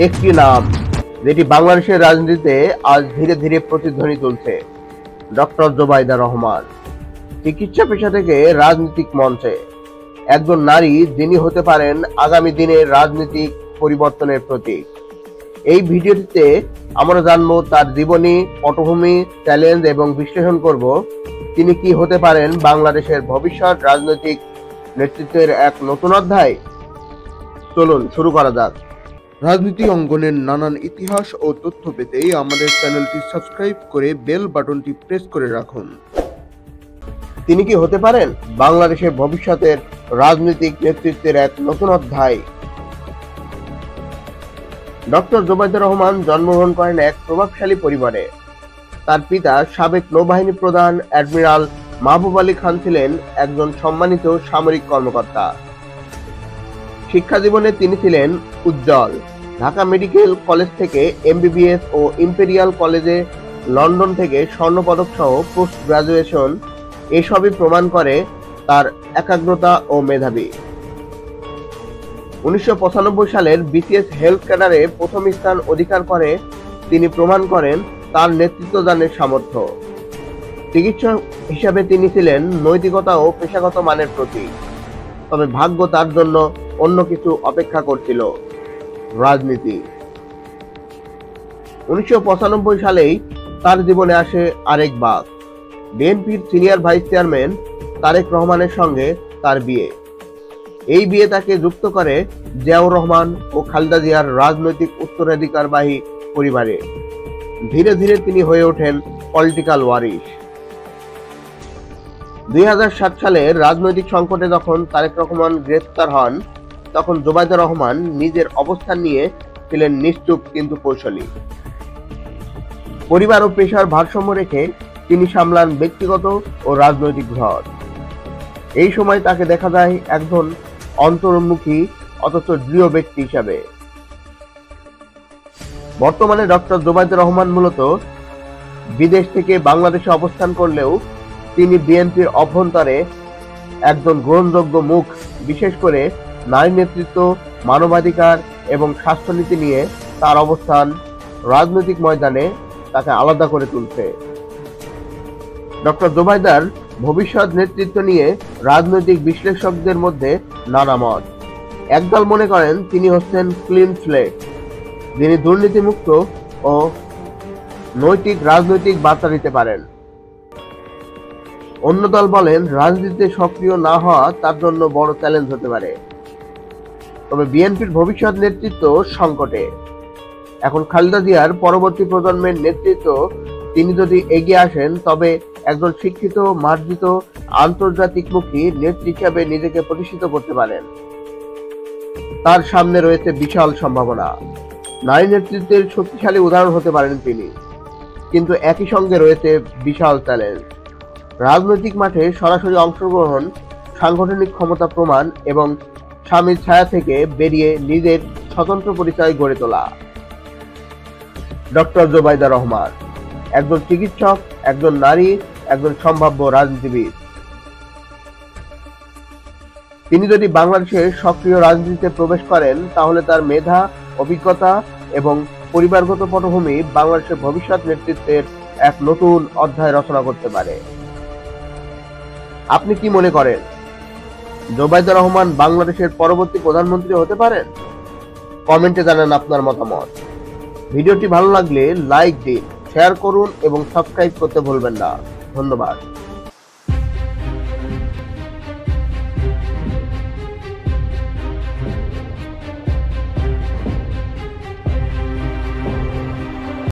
একটি নাম যেটি বাংলাদেশের রাজনীতিতে আজ ধীরে ধীরে প্রতিধ্বনি তুলছে, ডক্টর জোবাইদা রহমান। চিকিৎসা পেশা থেকে রাজনৈতিক মঞ্চে একজন নারী যিনি হতে পারেন আগামী দিনের রাজনৈতিক পরিবর্তনের প্রতীক। এই ভিডিওটিতে আমরা জানবো তার জীবনী, পটভূমি, চ্যালেঞ্জ এবং বিশ্লেষণ করব তিনি কি হতে পারেন বাংলাদেশের ভবিষ্যৎ রাজনৈতিক নেতৃত্বের এক নতুন অধ্যায়। চলুন শুরু করা যাক। রাজনীতি অঙ্গনের নানান ইতিহাস ও তথ্য পেতে আমাদের চ্যানেলটি সাবস্ক্রাইব করে বেল বাটনটি প্রেস করে রাখুন। তিনি কি হতে পারেন বাংলাদেশের ভবিষ্যতের রাজনৈতিক নেতৃত্বের এক নতুন অধ্যায়। ডক্টর জোবাইদা রহমান জন্মগ্রহণ করেন এক প্রভাবশালী পরিবারে। তার পিতা সাবেক নৌবাহিনী প্রধান অ্যাডমিরাল মাহবুব আলী খান ছিলেন একজন সম্মানিত সামরিক কর্মকর্তা। শিক্ষা জীবনে তিনি ছিলেন উজ্জ্বল। ঢাকা মেডিকেল কলেজ থেকে এমবিবিএস ও ইম্পেরিয়াল কলেজে লন্ডন থেকে স্বর্ণপদক সহ পোস্ট গ্রাজুয়েশন, এসবই প্রমাণ করে তার একাগ্রতা ও মেধাবী। 1995 সালের বিসিএস হেলথ ক্যাডারে প্রথম স্থান অধিকার করে তিনি প্রমাণ করেন তার নেতৃত্বদানের সামর্থ্য। চিকিৎসক হিসাবে তিনি ছিলেন নৈতিকতা ও পেশাগত মানের প্রতীক। তবে ভাগ্য তার জন্য অন্য কিছু অপেক্ষা করছিল, রাজনীতি। 1995 সালেই তার জীবনে আসে আরেক বাঁক। বিএনপির সিনিয়র ভাইস চেয়ারম্যান তারেক রহমানের সঙ্গে তার বিয়ে। এই বিয়ে তাকে যুক্ত করে জিয়াউর রহমান ও খালেদা জিয়ার রাজনৈতিক উত্তরাধিকারবাহী পরিবারে। ধীরে ধীরে তিনি হয়ে ওঠেন পলিটিক্যাল ওয়ারিশ। 2007 সালের রাজনৈতিক সংকটে যখন তারেক রহমান গ্রেফতার হন, তখন জোবাইদা রহমান নিজের অবস্থান নিয়ে ছিলেন নিশ্চুপ কিন্তু কৌশলী। পরিবার ও পেশার ভারসাম্য রেখে তিনি সামলান ব্যক্তিগত ও রাজনৈতিক ঘর। এই সময় তাকে দেখা যায় একজন অন্তর্মুখী অথচ দৃঢ় ব্যক্তি হিসাবে। বর্তমানে ডক্টর জোবাইদা রহমান মূলত বিদেশ থেকে বাংলাদেশে অবস্থান করলেও তিনি বিএনপির অভ্যন্তরে একজন গ্রহণযোগ্য মুখ। বিশেষ করে নারী নেতৃত্ব, মানবাধিকার এবং স্বাস্থ্যনীতি নিয়ে তার অবস্থান রাজনৈতিক ময়দানে তাকে আলাদা করে তুলছে। ডক্টর জোবাইদার ভবিষ্যৎ নেতৃত্ব নিয়ে রাজনৈতিক বিশ্লেষকদের মধ্যে নানা মত। একদল মনে করেন তিনি হচ্ছেন ক্লিন স্লেট, যিনি দুর্নীতিমুক্ত ও নৈতিক রাজনৈতিক বার্তা দিতে পারেন। অন্য দল বলেন রাজনীতিতে সক্রিয় না হওয়া তার জন্য বড় চ্যালেঞ্জ হতে পারে। তবে বিএনপির ভবিষ্যৎ নেতৃত্ব সংকটে। এখন খালেদা জিয়ার পরবর্তী প্রজন্মের নেতৃত্ব তিনি যদি এগিয়ে আসেন, তবে একজন শিক্ষিত, মার্জিত, আন্তর্জাতিকমুখী নেত্রী হিসাবে নিজেকে প্রতিষ্ঠিত করতে পারেন। তার সামনে রয়েছে বিশাল সম্ভাবনা। নারী নেতৃত্বের শক্তিশালী উদাহরণ হতে পারেন তিনি, কিন্তু একই সঙ্গে রয়েছে বিশাল চ্যালেঞ্জ। রাজনৈতিক মাঠে সরাসরি অংশগ্রহণ, সাংগঠনিক ক্ষমতা প্রমাণ এবং স্বামীর ছায়া থেকে বেরিয়ে নিজের স্বতন্ত্র পরিচয় গড়ে তোলা। ডক্টর জোবাইদা রহমান একজন চিকিৎসক, একজন নারী, একজন সম্ভাব্য রাজনীতিবিদ। তিনি যদি বাংলাদেশের সক্রিয় রাজনীতিতে প্রবেশ করেন, তাহলে তার মেধা, অভিজ্ঞতা এবং পরিবারগত পটভূমি বাংলাদেশের ভবিষ্যৎ নেতৃত্বের এক নতুন অধ্যায় রচনা করতে পারে। আপনি কি মনে করেন জোবাইদা রহমান বাংলাদেশের পরবর্তী প্রধানমন্ত্রী হতে পারেন? কমেন্টে জানান আপনার মতামত। ভিডিওটি ভালো লাগলে লাইক দিন, শেয়ার করুন এবং সাবস্ক্রাইব করতে ভুলবেন না। ধন্যবাদ।